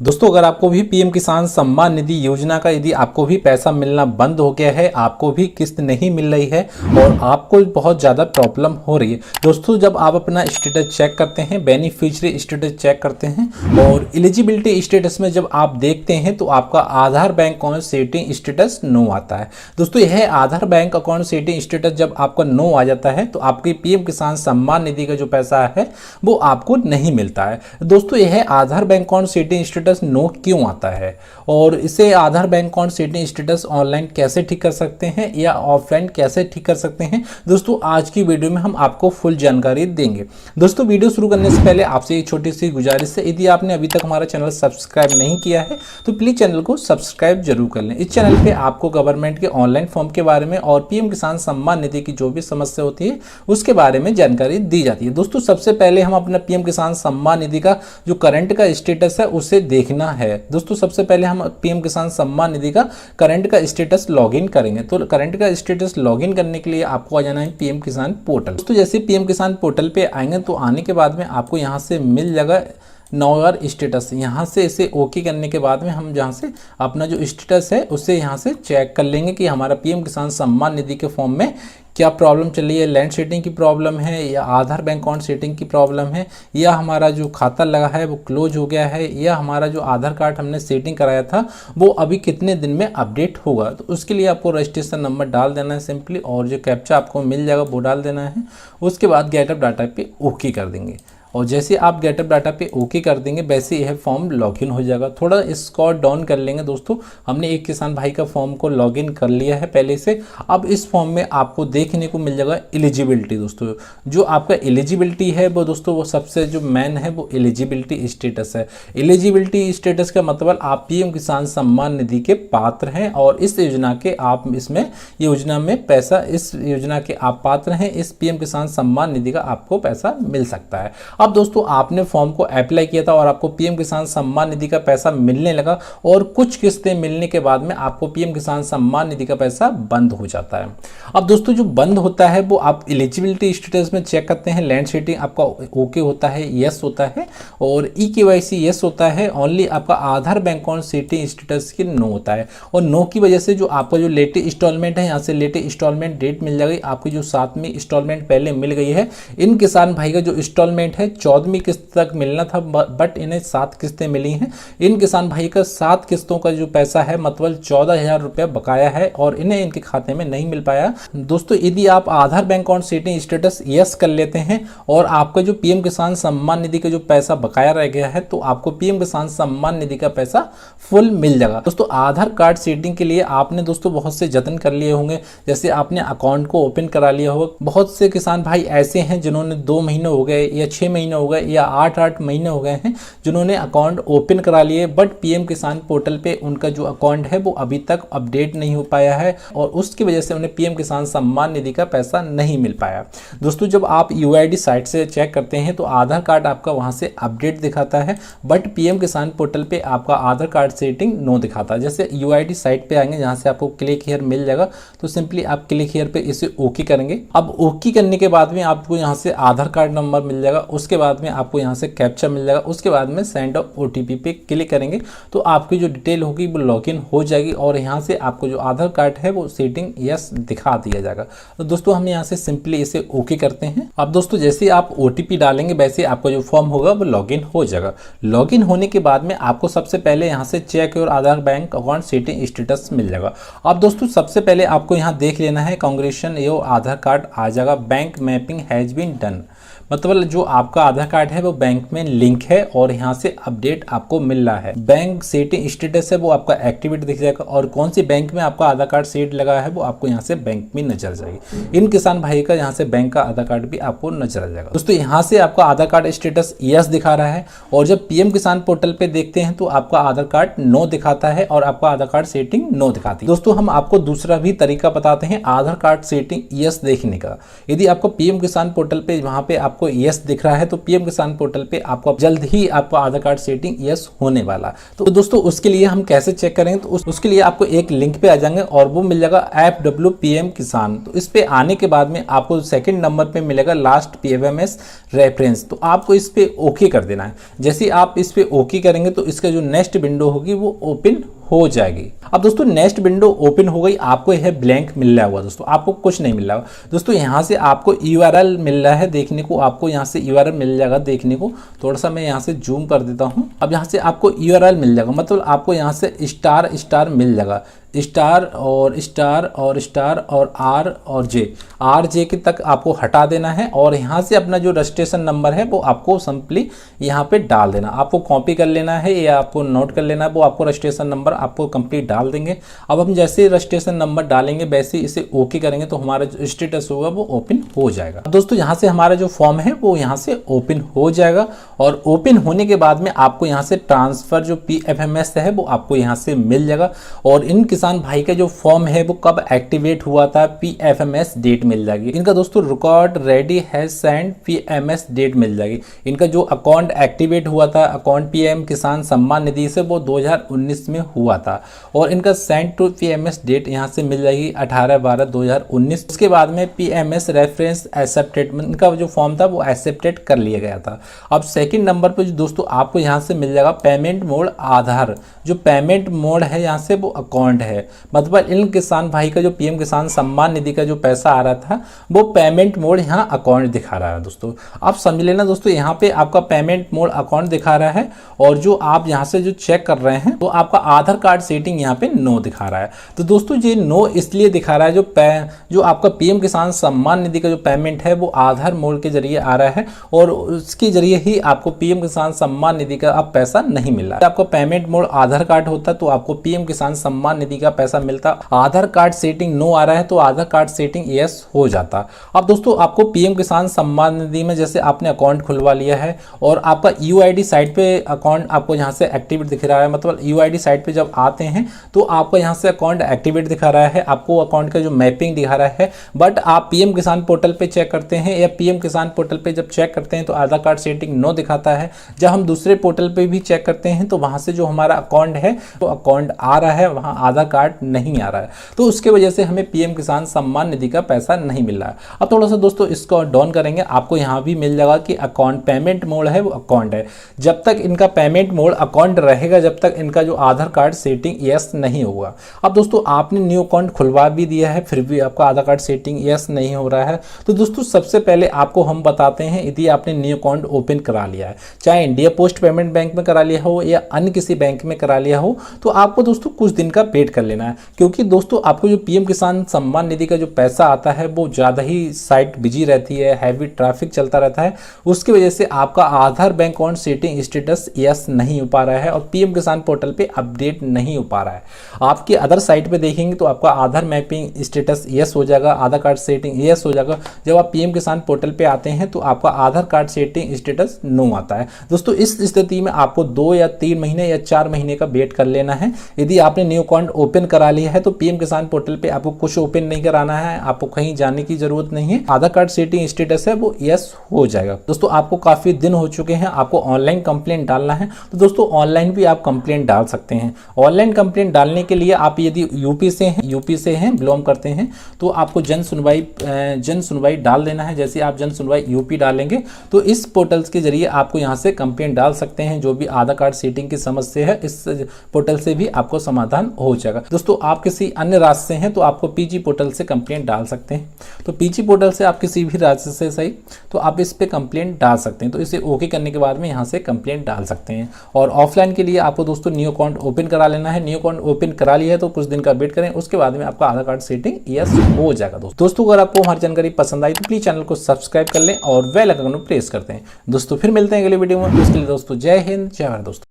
दोस्तों अगर आपको भी पीएम किसान सम्मान निधि योजना का यदि आपको भी पैसा मिलना बंद हो गया है, आपको भी किस्त नहीं मिल रही है और आपको बहुत ज़्यादा प्रॉब्लम हो रही है, दोस्तों जब आप अपना स्टेटस चेक करते हैं, बेनिफिशियरी स्टेटस चेक करते हैं और एलिजिबिलिटी स्टेटस में जब आप देखते हैं तो आपका Aadhaar bank account setting status no आता है। दोस्तों यह Aadhaar bank account setting status जब आपका नो आ जाता है तो आपकी पीएम किसान सम्मान निधि का जो पैसा है वो आपको नहीं मिलता है। दोस्तों यह Aadhaar bank account setting status no क्यों आता है और इसे Aadhaar bank account setting status online कैसे ठीक कर सकते हैं या ऑफलाइन कैसे ठीक कर सकते हैं, दोस्तों आज की वीडियो में हम आपको फुल जानकारी देंगे। दोस्तों वीडियो शुरू करने से पहले आपसे एक छोटी सी गुजारिश है, यदि आपने अभी तक हमारा चैनल सब्सक्राइब नहीं किया है तो प्लीज चैनल को सब्सक्राइब जरूर कर लें। इस चैनल पे आपको गवर्नमेंट के ऑनलाइन फॉर्म के बारे में और पीएम किसान सम्मान निधि की जो भी समस्या होती है उसके बारे में जानकारी दी जाती है। दोस्तों सबसे पहले हम अपना पीएम किसान सम्मान निधि का जो करंट का स्टेटस है उसे देखना है। दोस्तों सबसे पहले हम पीएम किसान सम्मान निधि का करंट का स्टेटस लॉगिन करेंगे। तो करंट का स्टेटस लॉगिन करने के लिए आपको आ जाना है पीएम किसान पोर्टल। दोस्तों जैसे पीएम किसान पोर्टल पे आएंगे तो आने के बाद में आपको यहाँ से मिल जाएगा नौर स्टेटस। यहाँ से इसे ओके करने के बाद में हम जहाँ से अपना जो स्टेटस है उसे यहाँ से चेक कर लेंगे कि हमारा पीएम किसान सम्मान निधि के फॉर्म में क्या प्रॉब्लम चल रही है, लैंड सेटिंग की प्रॉब्लम है या आधार बैंक अकाउंट सेटिंग की प्रॉब्लम है या हमारा जो खाता लगा है वो क्लोज हो गया है या हमारा जो आधार कार्ड हमने सेटिंग कराया था वो अभी कितने दिन में अपडेट होगा। तो उसके लिए आपको रजिस्ट्रेशन नंबर डाल देना है सिंपली और जो कैप्चा आपको मिल जाएगा वो डाल देना है। उसके बाद गेटअप डाटा पे ओके कर देंगे और जैसे आप गेटअप डाटा पे ओके कर देंगे वैसे यह फॉर्म लॉगिन हो जाएगा। थोड़ा इसको डाउन कर लेंगे दोस्तों, हमने एक किसान भाई का फॉर्म को लॉगिन कर लिया है पहले से। अब इस फॉर्म में आपको देखने को मिल जाएगा एलिजिबिलिटी। दोस्तों जो आपका एलिजिबिलिटी है वो दोस्तों वो सबसे जो मेन है वो एलिजिबिलिटी स्टेटस है। एलिजिबिलिटी स्टेटस का मतलब आप पीएम किसान सम्मान निधि के पात्र हैं और इस योजना के आप इसमें योजना में पैसा, इस योजना के आप पात्र हैं, इस पीएम किसान सम्मान निधि का आपको पैसा मिल सकता है। अब दोस्तों आपने फॉर्म को अप्लाई किया था और आपको पीएम किसान सम्मान निधि का पैसा मिलने लगा और कुछ किस्तें मिलने के बाद में आपको पीएम किसान सम्मान निधि का पैसा बंद हो जाता है। अब दोस्तों जो बंद होता है वो आप एलिजिबिलिटी स्टेटस में चेक करते हैं, लैंड सेटिंग आपका ओके होता है, यस होता है और ई-केवाईसी यस होता है, ओनली आपका Aadhaar bank account setting status की नो होता है। और नो की वजह से जो आपका जो लेटेस्ट इंस्टॉलमेंट है यहाँ से लेटेस्ट इंस्टॉलमेंट डेट मिल जाएगी। आपकी जो 7वीं इंस्टॉलमेंट पहले मिल गई है, इन किसान भाई का जो इंस्टॉलमेंट है 14वीं किस्त तक मिलना था बट इन्हें 7 किस्तें मिली हैं। इन किसान भाई का 7 किस्तों का जो पैसा है मतलब 14,000 रुपया बकाया है और इन्हें इनके खाते में नहीं मिल पाया। दोस्तों यदि आप Aadhaar bank account setting status yes कर लेते हैं और आपका जो पीएम किसान सम्मान निधि का जो पैसा बकाया रह गया है तो आपको पीएम किसान सम्मान निधि का पैसा फुल मिल जाएगा। दोस्तों आधार कार्ड सेटिंग के लिए आपने दोस्तों बहुत से जतन कर लिए होंगे, जैसे आपने अकाउंट को ओपन करा लिया होगा। बहुत से किसान भाई ऐसे हैं जिन्होंने 2 महीने हो गए या 6 महीने हो गए या 8 महीने हो गए हैं जिन्होंने अकाउंट ओपन करा लिए बट पीएम किसान पोर्टल पे उनका जो अकाउंट है वो अभी तक अपडेट नहीं हो पाया है और उसकी वजह से उन्हें पीएम किसान सम्मान निधि का पैसा नहीं मिल पाया। दोस्तों जब आप यूआईडी साइट से चेक करते हैं तो आधार कार्ड आपका वहां से अपडेट दिखाता है बट पीएम किसान पोर्टल पे आपका आधार कार्ड सेटिंग नो दिखाता है। जैसे यूआईडी साइट पे आएंगे जहां से आपको क्लिक हियर मिल जाएगा तो सिंपली आप क्लिक हियर पे इसे ओके करेंगे। अब ओके करने के बाद में आपको यहाँ से आधार कार्ड नंबर मिल जाएगा, उसके बाद में आपको यहाँ से कैप्चा मिल जाएगा, उसके बाद में सेंड ओटीपी पे क्लिक करेंगे तो आपकी जो डिटेल होगी वो लॉगिन हो जाएगी और यहाँ से आपको जो आधार कार्ड है वो सेटिंग यस दिखा दिया जाएगा। तो दोस्तों हम यहाँ से सिंपली इसे ओके करते हैं। अब दोस्तों जैसे आप ओटीपी डालेंगे वैसे आपका जो फॉर्म होगा वो लॉगिन हो जाएगा। लॉगिन होने के बाद में आपको सबसे पहले यहाँ से check your Aadhaar bank account setting status मिल जाएगा। अब दोस्तों सबसे पहले आपको यहाँ देख लेना है कांग्रेचुलेशन योर आधार कार्ड आ जाएगा, bank mapping has been done, मतलब जो आपका आधार कार्ड है वो बैंक में लिंक है और यहाँ से अपडेट आपको मिल रहा है। बैंक सेटिंग स्टेटस है वो आपका एक्टिवेट दिख जाएगा और कौन सी बैंक में आपका आधार कार्ड सेट लगा है वो आपको यहाँ से बैंक में नजर आ जाएगी। इन किसान भाई का यहाँ से बैंक का आधार कार्ड भी आपको नजर आ जाएगा। दोस्तों यहाँ से आपका आधार कार्ड स्टेटस यस दिखा रहा है और जब पीएम किसान पोर्टल पे देखते हैं तो आपका आधार कार्ड नो दिखाता है और आपका आधार कार्ड सेटिंग नो दिखाती है। दोस्तों हम आपको दूसरा भी तरीका बताते हैं आधार कार्ड सेटिंग यस देखने का। यदि आपको पीएम किसान पोर्टल पे वहां पे आप आपको यस दिख रहा है तो पीएम किसान पोर्टल पे आपको जल्द ही आपका आधार कार्ड सेटिंग यस होने वाला। तो दोस्तों उसके लिए हम कैसे चेक करेंगे, तो उसके लिए आपको एक लिंक पे आ जाएंगे और वो मिल जाएगा ऐप पीएम किसान। तो इस पे आने के बाद में आपको सेकंड नंबर पे मिलेगा लास्ट पीएफएमएस रेफरेंस, तो आपको इस पे ओके कर देना है। जैसे आप इस पे ओके करेंगे तो इसका जो नेक्स्ट विंडो होगी वो ओपन हो जाएगी। अब दोस्तों नेक्स्ट विंडो ओपन हो गई, आपको यह ब्लैंक मिल रहा होगा दोस्तों, आपको कुछ नहीं मिल रहा होगा दोस्तों। यहाँ से आपको यूआरएल मिल रहा है देखने को, आपको यहाँ से यूआरएल मिल जाएगा देखने को। थोड़ा सा मैं यहाँ से जूम कर देता हूँ। अब यहाँ से आपको यूआरएल मिल जाएगा, मतलब आपको यहाँ से स्टार स्टार मिल जाएगा, स्टार और स्टार और स्टार और आर और जे के तक आपको हटा देना है। और यहाँ से अपना जो रजिस्ट्रेशन नंबर है वो आपको सिंपली यहाँ पे डाल देना, आपको कॉपी कर लेना है या आपको नोट कर लेना है, वो आपको रजिस्ट्रेशन नंबर आपको कंप्लीट डाल देंगे। अब हम जैसे रजिस्ट्रेशन नंबर डालेंगे वैसे इसे ओके करेंगे तो हमारा जो स्टेटस होगा वो ओपन हो जाएगा। दोस्तों यहाँ से हमारा जो फॉर्म है वो यहाँ से ओपन हो जाएगा और ओपन होने के बाद में आपको यहाँ से ट्रांसफर जो पीएफएमएस है वो आपको यहाँ से मिल जाएगा। और इन किसान भाई का जो फॉर्म है वो कब एक्टिवेट हुआ था पीएफएमएस डेट मिल जाएगी। इनका दोस्तों रिकॉर्ड रेडी है सेंड पीएमएस डेट मिल जाएगी। इनका जो अकाउंट एक्टिवेट हुआ था अकाउंट पीएम किसान सम्मान निधि से वो 2019 में हुआ था और इनका सेंड टू पीएमएस डेट यहाँ से मिल जाएगी 18/12/2019। उसके बाद में पीएमएस रेफरेंस एक्सेप्टेड, इनका जो फॉर्म था वो एक्सेप्टेड कर लिया गया था। अब सेकंड नंबर पर दोस्तों आपको यहाँ से मिल जाएगा पेमेंट मोड आधार, जो पेमेंट मोड है यहाँ से वो अकाउंट है, मतलब इन किसान भाई का जो पीएम किसान सम्मान निधि का जो पैसा आ रहा था वो पेमेंट मोड यहाँ अकाउंट दिखा रहा है दोस्तों। आप समझ लेना दोस्तों, यहाँ पे आपका पेमेंट मोड अकाउंट दिखा रहा है और जो आप यहाँ से जो चेक कर रहे हैं तो आपका आधार कार्ड सेटिंग यहाँ पे नो दिखा रहा है। तो दोस्तों ये नो इसलिए दिखा रहा है जो आपका पीएम किसान सम्मान निधि का जो पेमेंट है वो आधार मोड के जरिए आ रहा है और उसके जरिए ही आपको पीएम किसान सम्मान निधि का अब पैसा नहीं मिल रहा है। आपका पेमेंट मोड आधार कार्ड होता तो आपको पीएम किसान सम्मान निधि का पैसा मिलता। आधार कार्ड सेटिंग नो आ रहा है तो आधार कार्ड सेटिंग यस हो जाता। अब दोस्तों आपको पीएम किसान सम्मान निधि में जैसे आपने अकाउंट खुलवा लिया है और आपका यूआईडी साइट पे अकाउंट आपको यहाँ से एक्टिवेट दिख रहा है, मतलब यूआईडी साइट पे जब आते हैं तो आपको यहाँ से अकाउंट एक्टिवेट दिखा रहा है, आपको अकाउंट का जो मैपिंग दिखा रहा है। बट आप पीएम किसान पोर्टल पे चेक करते हैं या पीएम किसान पोर्टल पे जब चेक करते हैं तो आधार कार्ड सेटिंग नो दिखाता है। जब हम दूसरे पोर्टल पे भी चेक करते हैं तो वहां से जो हमारा अकाउंट है तो अकाउंट आ रहा है, वहां आधार कार्ड नहीं आ रहा है, तो उसके वजह से हमें पीएम किसान सम्मान निधि का पैसा नहीं मिल रहा है। अब थोड़ा सा दोस्तों इसको डाउन करेंगे, आपको यहाँ भी मिल जाएगा कि अकाउंट पेमेंट मोड है वो अकाउंट है। जब तक इनका पेमेंट मोड अकाउंट रहेगा जब तक इनका जो आधार कार्ड सेटिंग यस नहीं होगा। अब दोस्तों आपने न्यू अकाउंट खुलवा भी दिया है फिर भी आपका आधार कार्ड सेटिंग यस नहीं हो रहा है, तो दोस्तों सबसे पहले आपको हम बताते हैं यदि आपने न्यू अकाउंट ओपन करा लिया है, चाहे इंडिया पोस्ट पेमेंट बैंक में करा लिया हो या अन्य किसी बैंक में करा लिया हो, तो आपको दोस्तों कुछ दिन का वेट कर लेना है। क्योंकि दोस्तों आपको जो पीएम किसान सम्मान निधि का जो पैसा आता है वो ज़्यादा ही साइट बिजी रहती है, हैवी ट्रैफिक चलता रहता है, उसकी वजह से आपका Aadhaar bank account setting status yes नहीं हो पा रहा है और पीएम किसान पोर्टल पे अपडेट नहीं हो पा रहा है। आपकी अदर साइट पे देखेंगे तो आपका आधार मैपिंग स्टेटस यस हो जाएगा, आधार कार्ड सेटिंग यस हो जाएगा। जब आप पीएम किसान पोर्टल पे आते हैं तो आपका आधार कार्ड सेटिंग स्टेटस नो आता है। दोस्तों इस स्थिति में आपको 2 या 3 महीने या 4 महीने का वेट कर लेना है। यदि आपने न्यू अकाउंट ओपन करा लिया है तो पीएम किसान पोर्टल पे आपको कुछ ओपन नहीं कराना है, आपको कहीं जाने की जरूरत नहीं है, आधार कार्ड सेटिंग स्टेटस है वो यस हो जाएगा। दोस्तों आपको काफी दिन हो चुके हैं, आपको ऑनलाइन कंप्लेंट डालना है तो दोस्तों ऑनलाइन भी आप कंप्लेंट डाल सकते हैं। ऑनलाइन कंप्लेंट डालने के लिए आप यदि यूपी से हैं बिलोंग करते हैं तो आपको जन सुनवाई डाल देना है। जैसे आप जन सुनवाई यूपी डालेंगे तो इस पोर्टल के जरिए आपको यहाँ से कंप्लेंट डाल सकते हैं। जो भी आधार कार्ड सेटिंग की समस्या है इस पोर्टल से भी आपको समाधान हो जाएगा। दोस्तों आप किसी अन्य राज्य से हैं तो आपको पीजी पोर्टल से कंप्लेंट डाल सकते हैं। तो पीजी पोर्टल से आप किसी भी राज्य से सही तो आप इस पे कंप्लेंट डाल सकते हैं। तो इसे ओके करने के बाद में यहाँ से कंप्लेंट डाल सकते हैं। और ऑफलाइन के लिए आपको दोस्तों न्यू अकाउंट ओपन करा लेना है। न्यू अकाउंट ओपन करा लिया है तो कुछ दिन का वेट करें, उसके बाद में आपका आधार कार्ड सेटिंग यस हो जाएगा। दोस्तों अगर आपको हमारी जानकारी पसंद आई तो प्लीज चैनल को सब्सक्राइब कर लें और बेल आइकन को प्रेस करते हैं। दोस्तों फिर मिलते हैं अगले वीडियो में, उसके लिए दोस्तों जय हिंद जय भारत दोस्तों।